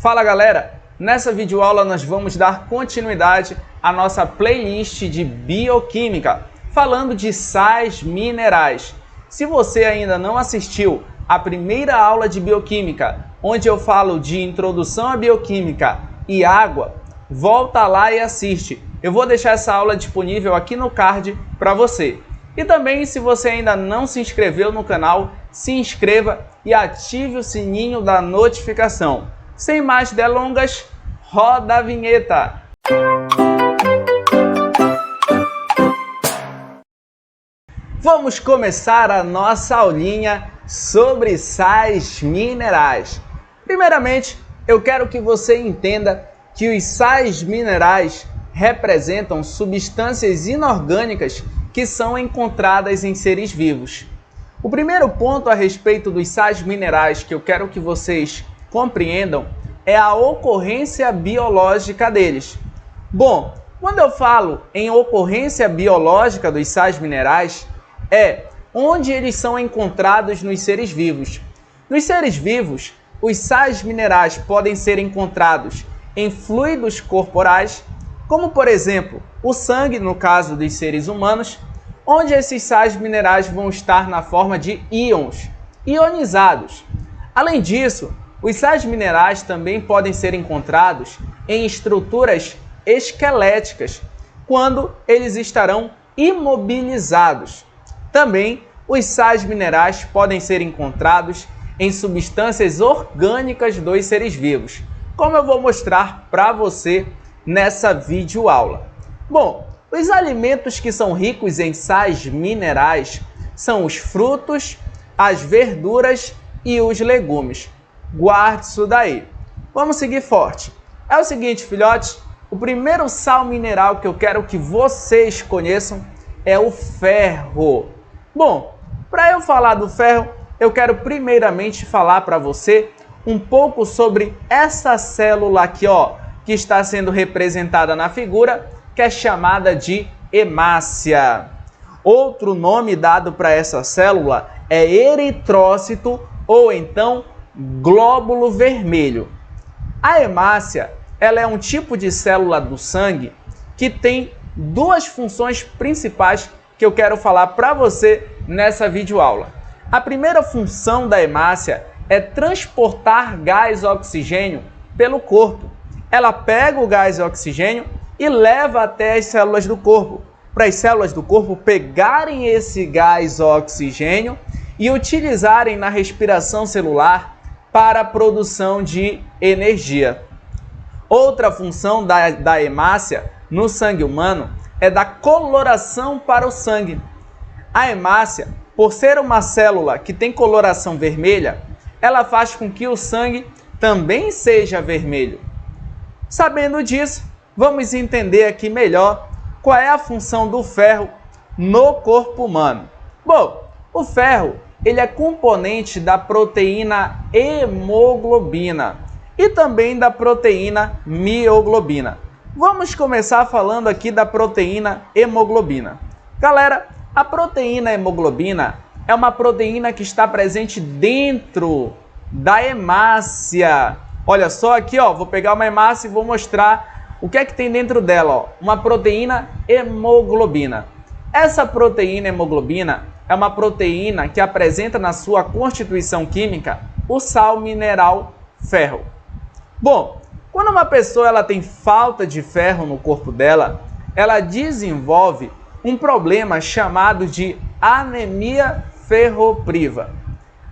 Fala galera, nessa videoaula nós vamos dar continuidade à nossa playlist de bioquímica, falando de sais minerais. Se você ainda não assistiu a primeira aula de bioquímica, onde eu falo de introdução à bioquímica e água, volta lá e assiste. Eu vou deixar essa aula disponível aqui no card para você. E também, se você ainda não se inscreveu no canal, se inscreva e ative o sininho da notificação. Sem mais delongas, roda a vinheta! Vamos começar a nossa aulinha sobre sais minerais. Primeiramente, eu quero que você entenda que os sais minerais representam substâncias inorgânicas que são encontradas em seres vivos. O primeiro ponto a respeito dos sais minerais que eu quero que vocês compreendam é a ocorrência biológica deles. Bom, quando eu falo em ocorrência biológica dos sais minerais, é onde eles são encontrados nos seres vivos. Nos seres vivos, os sais minerais podem ser encontrados em fluidos corporais, como por exemplo o sangue no caso dos seres humanos, onde esses sais minerais vão estar na forma de íons, ionizados. Além disso, os sais minerais também podem ser encontrados em estruturas esqueléticas, quando eles estarão imobilizados. Também, os sais minerais podem ser encontrados em substâncias orgânicas dos seres vivos, como eu vou mostrar para você nessa videoaula. Bom, os alimentos que são ricos em sais minerais são os frutos, as verduras e os legumes. Guarde isso daí. Vamos seguir forte. É o seguinte, filhotes, o primeiro sal mineral que eu quero que vocês conheçam é o ferro. Bom, para eu falar do ferro, eu quero primeiramente falar para você um pouco sobre essa célula aqui, ó, que está sendo representada na figura, que é chamada de hemácia. Outro nome dado para essa célula é eritrócito ou então glóbulo vermelho. A hemácia, ela é um tipo de célula do sangue que tem duas funções principais que eu quero falar para você nessa videoaula. A primeira função da hemácia é transportar gás oxigênio pelo corpo. Ela pega o gás oxigênio e leva até as células do corpo, para as células do corpo pegarem esse gás oxigênio e utilizarem na respiração celular para a produção de energia. Outra função da hemácia no sangue humano é da coloração para o sangue. A hemácia, por ser uma célula que tem coloração vermelha, ela faz com que o sangue também seja vermelho. Sabendo disso, vamos entender aqui melhor qual é a função do ferro no corpo humano. Bom, o ferro ele é componente da proteína hemoglobina e também da proteína mioglobina. Vamos começar falando aqui da proteína hemoglobina. Galera, a proteína hemoglobina é uma proteína que está presente dentro da hemácia. Olha só aqui, ó, vou pegar uma hemácia e vou mostrar o que é que tem dentro dela, ó, uma proteína hemoglobina. Essa proteína hemoglobina é uma proteína que apresenta na sua constituição química o sal mineral ferro. Bom, quando uma pessoa ela tem falta de ferro no corpo dela, ela desenvolve um problema chamado de anemia ferropriva.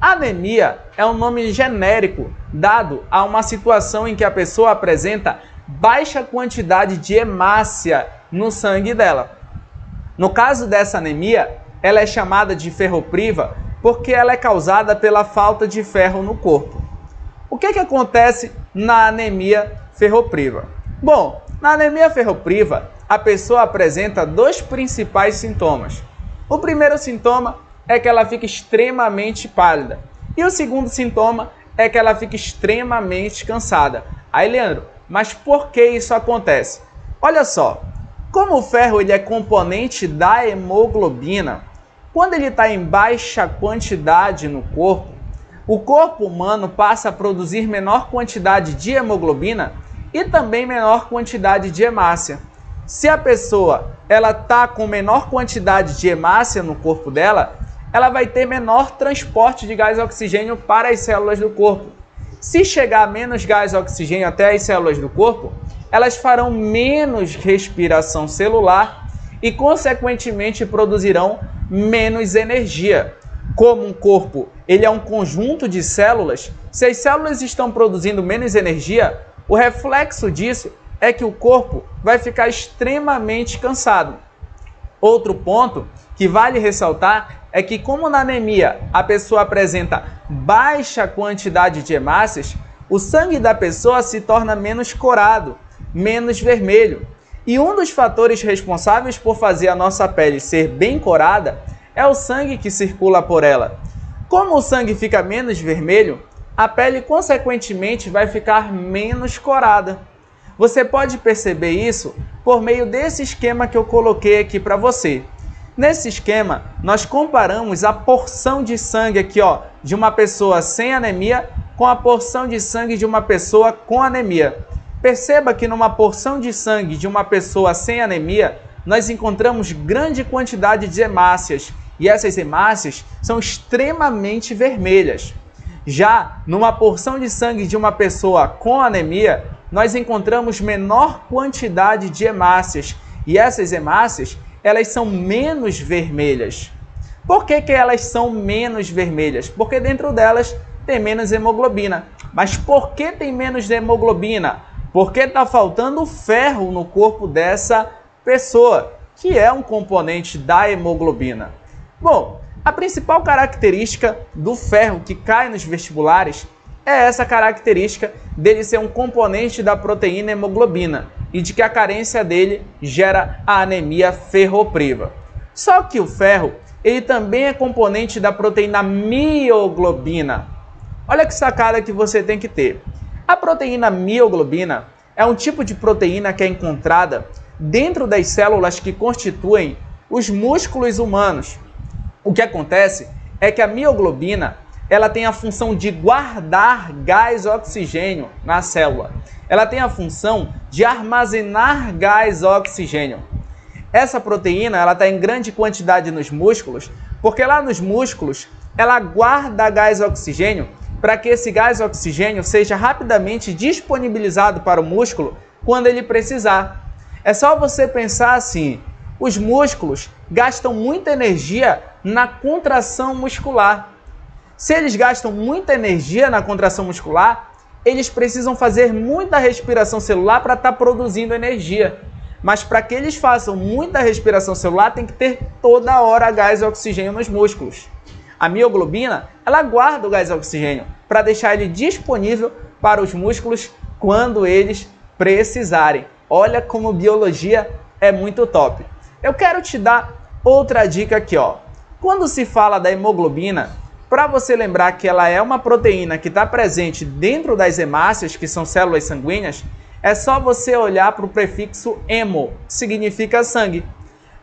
Anemia é um nome genérico dado a uma situação em que a pessoa apresenta baixa quantidade de hemácia no sangue dela. No caso dessa anemia, ela é chamada de ferropriva porque ela é causada pela falta de ferro no corpo. O que acontece na anemia ferropriva? Bom, na anemia ferropriva, a pessoa apresenta dois principais sintomas. O primeiro sintoma é que ela fica extremamente pálida. E o segundo sintoma é que ela fica extremamente cansada. Aí, Leandro, mas por que isso acontece? Olha só, como o ferro ele é componente da hemoglobina, quando ele está em baixa quantidade no corpo, o corpo humano passa a produzir menor quantidade de hemoglobina e também menor quantidade de hemácia. Se a pessoa está com menor quantidade de hemácia no corpo dela, ela vai ter menor transporte de gás oxigênio para as células do corpo. Se chegar menos gás oxigênio até as células do corpo, elas farão menos respiração celular e, consequentemente, produzirão menos energia. Como um corpo ele é um conjunto de células, se as células estão produzindo menos energia, o reflexo disso é que o corpo vai ficar extremamente cansado. Outro ponto que vale ressaltar é que, como na anemia a pessoa apresenta baixa quantidade de hemácias, o sangue da pessoa se torna menos corado, menos vermelho. E um dos fatores responsáveis por fazer a nossa pele ser bem corada é o sangue que circula por ela. Como o sangue fica menos vermelho, a pele consequentemente vai ficar menos corada. Você pode perceber isso por meio desse esquema que eu coloquei aqui para você. Nesse esquema, nós comparamos a porção de sangue aqui, de uma pessoa sem anemia com a porção de sangue de uma pessoa com anemia. Perceba que numa porção de sangue de uma pessoa sem anemia, nós encontramos grande quantidade de hemácias, e essas hemácias são extremamente vermelhas. Já numa porção de sangue de uma pessoa com anemia, nós encontramos menor quantidade de hemácias, e essas hemácias elas são menos vermelhas. Por que elas são menos vermelhas? Porque dentro delas tem menos hemoglobina. Mas por que tem menos hemoglobina? Porque está faltando ferro no corpo dessa pessoa, que é um componente da hemoglobina. Bom, a principal característica do ferro que cai nos vestibulares é essa característica dele ser um componente da proteína hemoglobina e de que a carência dele gera a anemia ferropriva. Só que o ferro, ele também é componente da proteína mioglobina. Olha que sacada que você tem que ter. A proteína mioglobina é um tipo de proteína que é encontrada dentro das células que constituem os músculos humanos. O que acontece é que a mioglobina ela tem a função de guardar gás oxigênio na célula. Ela tem a função de armazenar gás oxigênio. Essa proteína ela está em grande quantidade nos músculos, porque lá nos músculos ela guarda gás oxigênio para que esse gás oxigênio seja rapidamente disponibilizado para o músculo quando ele precisar. É só você pensar assim, os músculos gastam muita energia na contração muscular. Se eles gastam muita energia na contração muscular, eles precisam fazer muita respiração celular para estar produzindo energia. Mas para que eles façam muita respiração celular, tem que ter toda hora gás e oxigênio nos músculos. A mioglobina, ela guarda o gás e oxigênio para deixar ele disponível para os músculos quando eles precisarem. Olha como biologia é muito top. Eu quero te dar outra dica aqui, Quando se fala da hemoglobina, para você lembrar que ela é uma proteína que está presente dentro das hemácias, que são células sanguíneas, é só você olhar para o prefixo hemo, que significa sangue.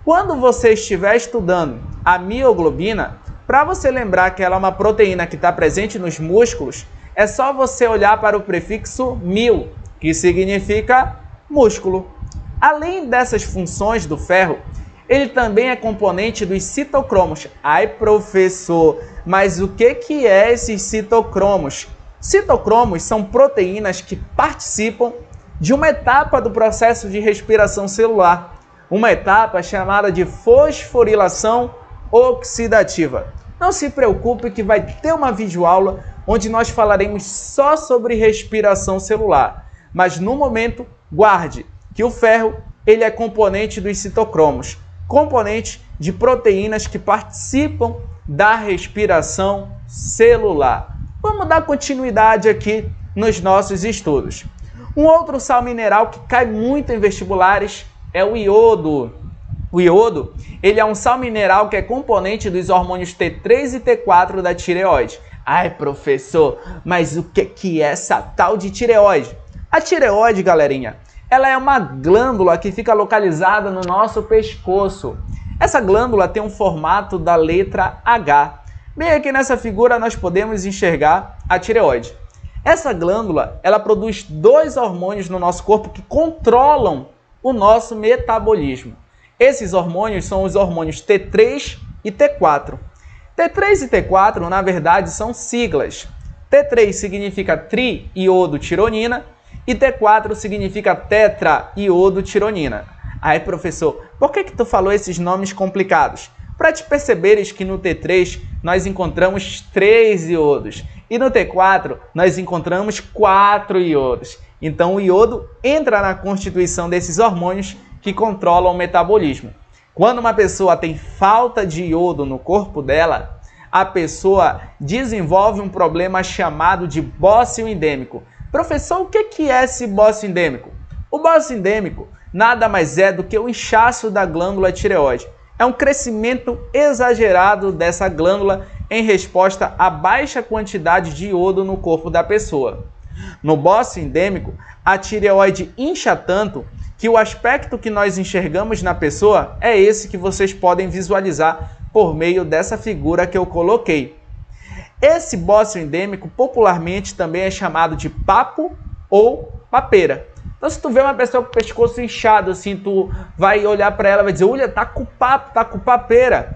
Quando você estiver estudando a mioglobina, para você lembrar que ela é uma proteína que está presente nos músculos, é só você olhar para o prefixo mil, que significa músculo. Além dessas funções do ferro, ele também é componente dos citocromos. Ai, professor, mas o que é esses citocromos? Citocromos são proteínas que participam de uma etapa do processo de respiração celular, uma etapa chamada de fosforilação oxidativa. Não se preocupe que vai ter uma videoaula onde nós falaremos só sobre respiração celular, mas no momento, guarde que o ferro ele é componente dos citocromos, componente de proteínas que participam da respiração celular. Vamos dar continuidade aqui nos nossos estudos. Um outro sal mineral que cai muito em vestibulares é o iodo. O iodo, ele é um sal mineral que é componente dos hormônios T3 e T4 da tireoide. Ai, professor, mas o que é essa tal de tireoide? A tireoide, galerinha, ela é uma glândula que fica localizada no nosso pescoço. Essa glândula tem um formato da letra H. Bem aqui nessa figura nós podemos enxergar a tireoide. Essa glândula, ela produz 2 hormônios no nosso corpo que controlam o nosso metabolismo. Esses hormônios são os hormônios T3 e T4. T3 e T4, na verdade, são siglas. T3 significa triiodotironina e T4 significa tetraiodotironina. Aí, professor, por que tu falou esses nomes complicados? Para te perceberes que no T3 nós encontramos 3 iodos e no T4 nós encontramos 4 iodos. Então o iodo entra na constituição desses hormônios que controlam o metabolismo. Quando uma pessoa tem falta de iodo no corpo dela, a pessoa desenvolve um problema chamado de bócio endêmico. Professor, o que é esse bócio endêmico? O bócio endêmico nada mais é do que o inchaço da glândula tireoide. É um crescimento exagerado dessa glândula em resposta à baixa quantidade de iodo no corpo da pessoa. No bócio endêmico, a tireoide incha tanto que o aspecto que nós enxergamos na pessoa é esse que vocês podem visualizar por meio dessa figura que eu coloquei. Esse bócio endêmico popularmente também é chamado de papo ou papeira. Então, se tu vê uma pessoa com o pescoço inchado, assim, tu vai olhar para ela e vai dizer, olha, tá com papo, tá com papeira.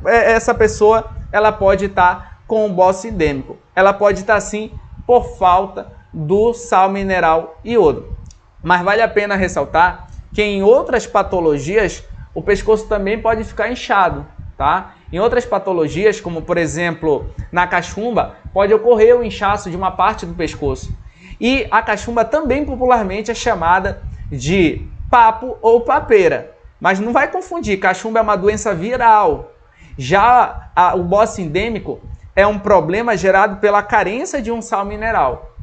Essa pessoa, ela pode estar com o bócio endêmico. Ela pode estar, assim, por falta do sal mineral iodo. Mas vale a pena ressaltar que em outras patologias, o pescoço também pode ficar inchado, tá? Em outras patologias, como por exemplo, na cachumba, pode ocorrer o inchaço de uma parte do pescoço. E a cachumba também popularmente é chamada de papo ou papeira. Mas não vai confundir, cachumba é uma doença viral. Já o bócio endêmico é um problema gerado pela carência de um sal mineral.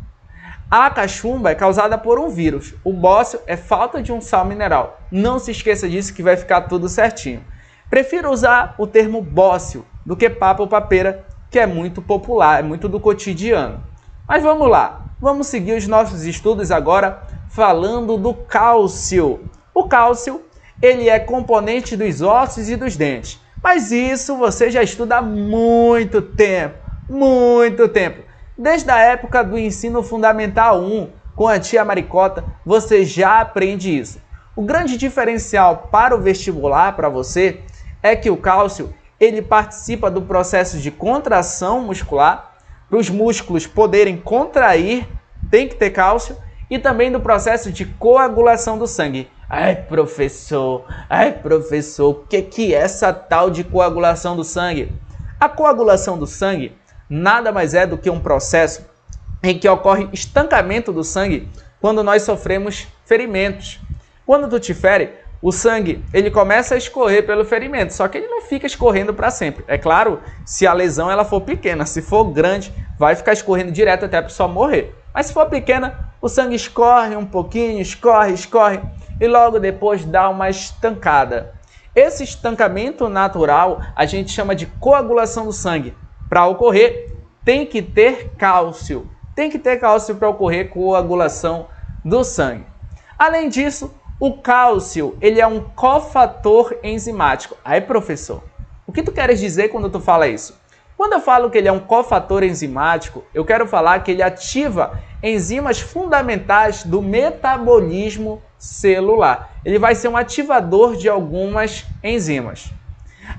A cachumba é causada por um vírus. O bócio é falta de um sal mineral. Não se esqueça disso que vai ficar tudo certinho. Prefiro usar o termo bócio do que papo ou papeira, que é muito popular, é muito do cotidiano. Mas vamos lá. Vamos seguir os nossos estudos agora falando do cálcio. O cálcio, ele é componente dos ossos e dos dentes. Mas isso você já estuda há muito tempo. Muito tempo. Desde a época do ensino fundamental 1, com a tia Maricota, você já aprende isso. O grande diferencial para o vestibular, para você, é que o cálcio, ele participa do processo de contração muscular, para os músculos poderem contrair, tem que ter cálcio, e também do processo de coagulação do sangue. Ai, professor, o que é essa tal de coagulação do sangue? A coagulação do sangue nada mais é do que um processo em que ocorre estancamento do sangue quando nós sofremos ferimentos. Quando tu te fere, o sangue ele começa a escorrer pelo ferimento, só que ele não fica escorrendo para sempre. É claro, se a lesão ela for pequena, se for grande, vai ficar escorrendo direto até a pessoa morrer. Mas se for pequena, o sangue escorre um pouquinho, escorre, e logo depois dá uma estancada. Esse estancamento natural a gente chama de coagulação do sangue. Para ocorrer, tem que ter cálcio. Tem que ter cálcio para ocorrer coagulação do sangue. Além disso, o cálcio, ele é um cofator enzimático. Aí, professor, o que tu queres dizer quando tu fala isso? Quando eu falo que ele é um cofator enzimático, eu quero falar que ele ativa enzimas fundamentais do metabolismo celular. Ele vai ser um ativador de algumas enzimas.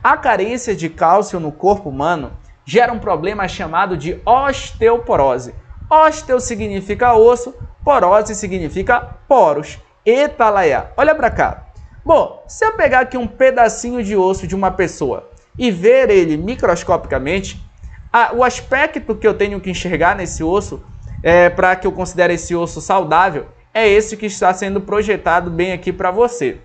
A carência de cálcio no corpo humano gera um problema chamado de osteoporose. Osteo significa osso, porose significa poros. Eita laia, olha para cá. Bom, se eu pegar aqui um pedacinho de osso de uma pessoa e ver ele microscopicamente, o aspecto que eu tenho que enxergar nesse osso, para que eu considere esse osso saudável, é esse que está sendo projetado bem aqui para você.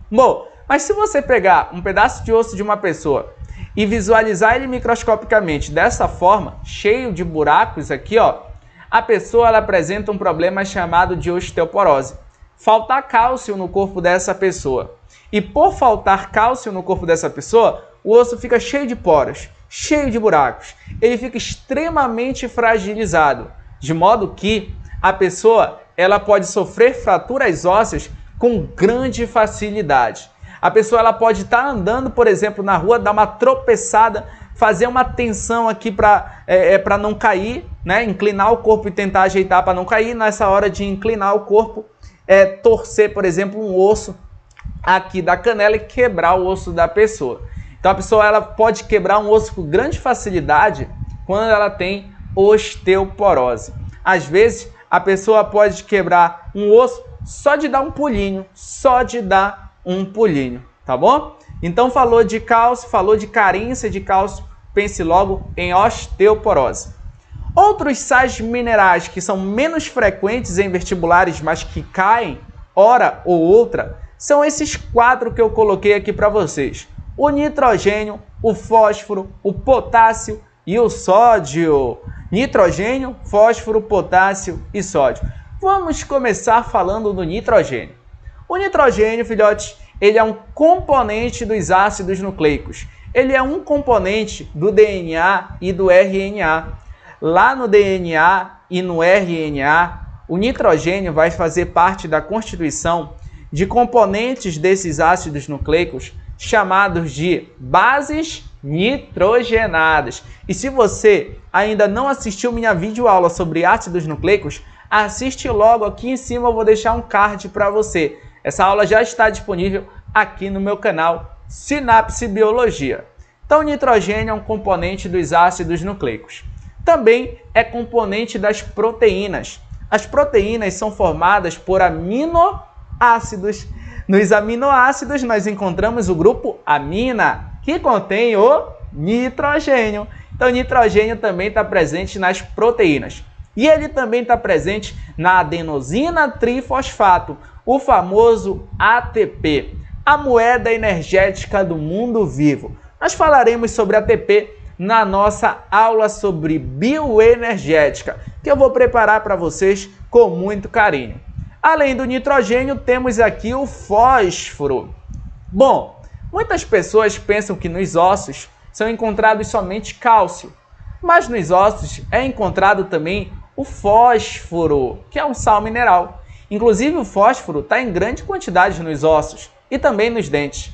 Bom, mas se você pegar um pedaço de osso de uma pessoa e visualizar ele microscopicamente dessa forma, cheio de buracos aqui, ó, a pessoa ela apresenta um problema chamado de osteoporose. Faltar cálcio no corpo dessa pessoa. E por faltar cálcio no corpo dessa pessoa, o osso fica cheio de poros, cheio de buracos. Ele fica extremamente fragilizado, de modo que a pessoa ela pode sofrer fraturas ósseas com grande facilidade. A pessoa ela pode estar andando, por exemplo, na rua, dar uma tropeçada, fazer uma tensão aqui para não cair, né? Inclinar o corpo e tentar ajeitar para não cair. Nessa hora de inclinar o corpo, torcer, por exemplo, um osso aqui da canela e quebrar o osso da pessoa. Então a pessoa ela pode quebrar um osso com grande facilidade quando ela tem osteoporose. Às vezes a pessoa pode quebrar um osso só de dar um pulinho, tá bom? Então falou de cálcio, falou de carência de cálcio, pense logo em osteoporose. Outros sais minerais que são menos frequentes em vestibulares, mas que caem hora ou outra, são esses 4 que eu coloquei aqui para vocês: o nitrogênio, o fósforo, o potássio e o sódio. Nitrogênio, fósforo, potássio e sódio. Vamos começar falando do nitrogênio. O nitrogênio, filhotes, ele é um componente dos ácidos nucleicos. Ele é um componente do DNA e do RNA. Lá no DNA e no RNA, o nitrogênio vai fazer parte da constituição de componentes desses ácidos nucleicos chamados de bases nitrogenadas. E se você ainda não assistiu minha videoaula sobre ácidos nucleicos, assiste logo aqui em cima, eu vou deixar um card para você. Essa aula já está disponível aqui no meu canal Sinapse Biologia. Então, o nitrogênio é um componente dos ácidos nucleicos. Também é componente das proteínas. As proteínas são formadas por aminoácidos. Nos aminoácidos, nós encontramos o grupo amina, que contém o nitrogênio. Então, o nitrogênio também está presente nas proteínas. E ele também está presente na adenosina trifosfato, o famoso ATP, a moeda energética do mundo vivo. Nós falaremos sobre ATP na nossa aula sobre bioenergética, que eu vou preparar para vocês com muito carinho. Além do nitrogênio, temos aqui o fósforo. Bom, muitas pessoas pensam que nos ossos são encontrados somente cálcio, mas nos ossos é encontrado também o fósforo, que é um sal mineral. Inclusive, o fósforo está em grande quantidade nos ossos e também nos dentes.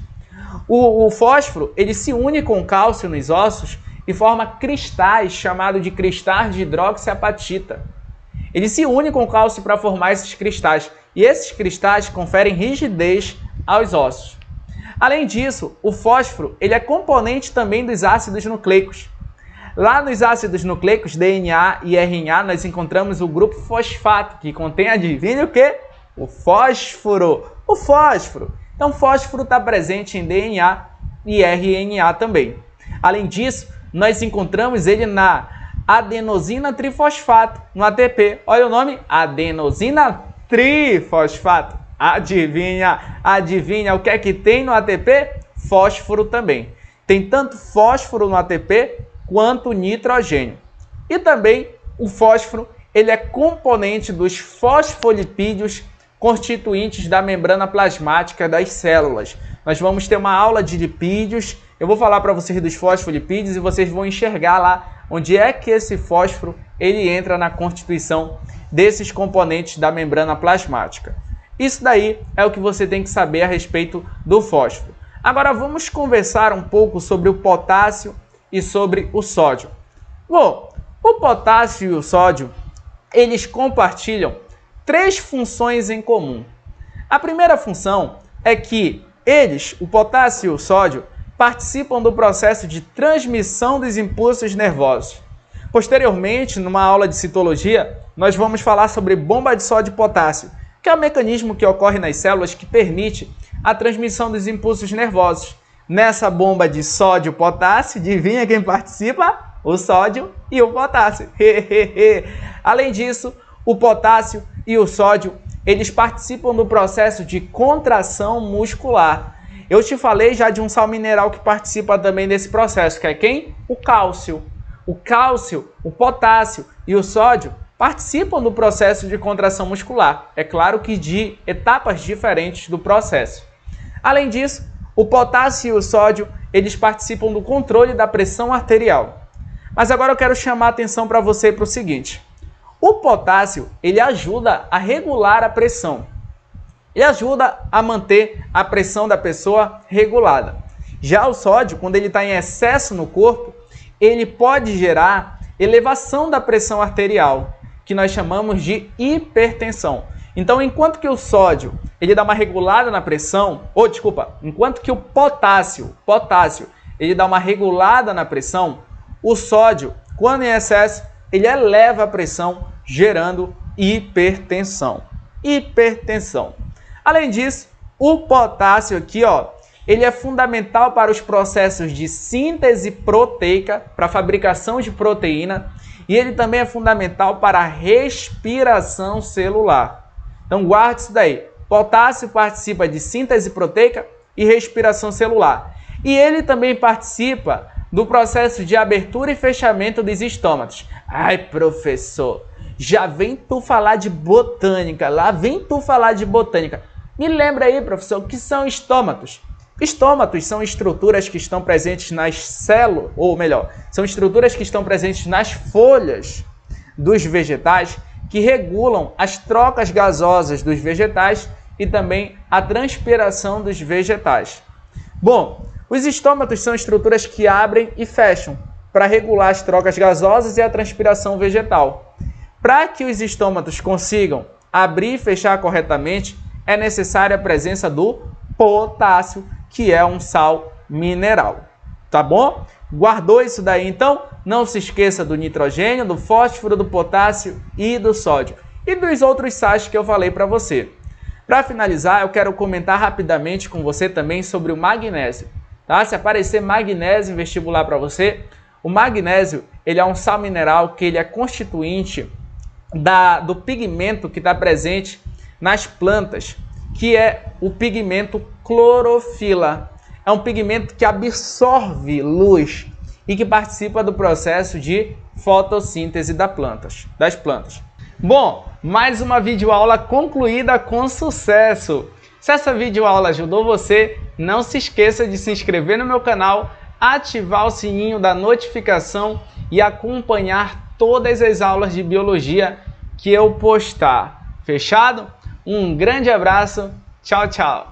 O fósforo ele se une com o cálcio nos ossos e forma cristais, chamados de cristais de hidroxiapatita. Ele se une com o cálcio para formar esses cristais, e esses cristais conferem rigidez aos ossos. Além disso, o fósforo ele é componente também dos ácidos nucleicos. Lá nos ácidos nucleicos, DNA e RNA, nós encontramos o grupo fosfato, que contém, adivinha o quê? O fósforo. O fósforo. Então, o fósforo está presente em DNA e RNA também. Além disso, nós encontramos ele na adenosina trifosfato, no ATP. Olha o nome, adenosina trifosfato. Adivinha o que é que tem no ATP? Fósforo também. Tem tanto fósforo no ATP quanto nitrogênio. E também o fósforo, ele é componente dos fosfolipídios constituintes da membrana plasmática das células. Nós vamos ter uma aula de lipídios, eu vou falar para vocês dos fosfolipídios e vocês vão enxergar lá onde é que esse fósforo ele entra na constituição desses componentes da membrana plasmática. Isso daí é o que você tem que saber a respeito do fósforo. Agora vamos conversar um pouco sobre o potássio e sobre o sódio. Bom, o potássio e o sódio, eles compartilham 3 funções em comum. A primeira função é que eles, o potássio e o sódio, participam do processo de transmissão dos impulsos nervosos. Posteriormente, numa aula de citologia, nós vamos falar sobre bomba de sódio e potássio, que é o mecanismo que ocorre nas células que permite a transmissão dos impulsos nervosos. Nessa bomba de sódio e potássio, adivinha quem participa? O sódio e o potássio. Além disso, o potássio e o sódio, eles participam do processo de contração muscular. Eu te falei já de um sal mineral que participa também desse processo, que é quem? O cálcio. O cálcio, o potássio e o sódio participam do processo de contração muscular. É claro que de etapas diferentes do processo. Além disso, o potássio e o sódio, eles participam do controle da pressão arterial. Mas agora eu quero chamar a atenção para você para o seguinte. O potássio, ele ajuda a regular a pressão. Ele ajuda a manter a pressão da pessoa regulada. Já o sódio, quando ele está em excesso no corpo, ele pode gerar elevação da pressão arterial, que nós chamamos de hipertensão. Então, enquanto que o sódio ele dá uma regulada na pressão, enquanto que o potássio ele dá uma regulada na pressão, o sódio, quando em excesso, ele eleva a pressão, gerando hipertensão. Além disso, o potássio aqui, ele é fundamental para os processos de síntese proteica, para a fabricação de proteína, e ele também é fundamental para a respiração celular. Então guarde isso daí. Potássio participa de síntese proteica e respiração celular. E ele também participa do processo de abertura e fechamento dos estômatos. Ai, professor, já vem tu falar de botânica, Me lembra aí, professor, o que são estômatos? Estômatos são estruturas que estão presentes nas células, ou melhor, são estruturas que estão presentes nas folhas dos vegetais, que regulam as trocas gasosas dos vegetais e também a transpiração dos vegetais. Bom, os estômatos são estruturas que abrem e fecham para regular as trocas gasosas e a transpiração vegetal. Para que os estômatos consigam abrir e fechar corretamente, é necessária a presença do potássio, que é um sal mineral. Tá bom? Guardou isso daí então? Não se esqueça do nitrogênio, do fósforo, do potássio e do sódio. E dos outros sais que eu falei para você. Para finalizar, eu quero comentar rapidamente com você também sobre o magnésio. Tá? Se aparecer magnésio em vestibular para você, o magnésio ele é um sal mineral que ele é constituinte do pigmento que está presente nas plantas, que é o pigmento clorofila. É um pigmento que absorve luz e que participa do processo de fotossíntese das plantas. Bom, mais uma videoaula concluída com sucesso. Se essa videoaula ajudou você, não se esqueça de se inscrever no meu canal, ativar o sininho da notificação e acompanhar todas as aulas de biologia que eu postar. Fechado? Um grande abraço. Tchau, tchau.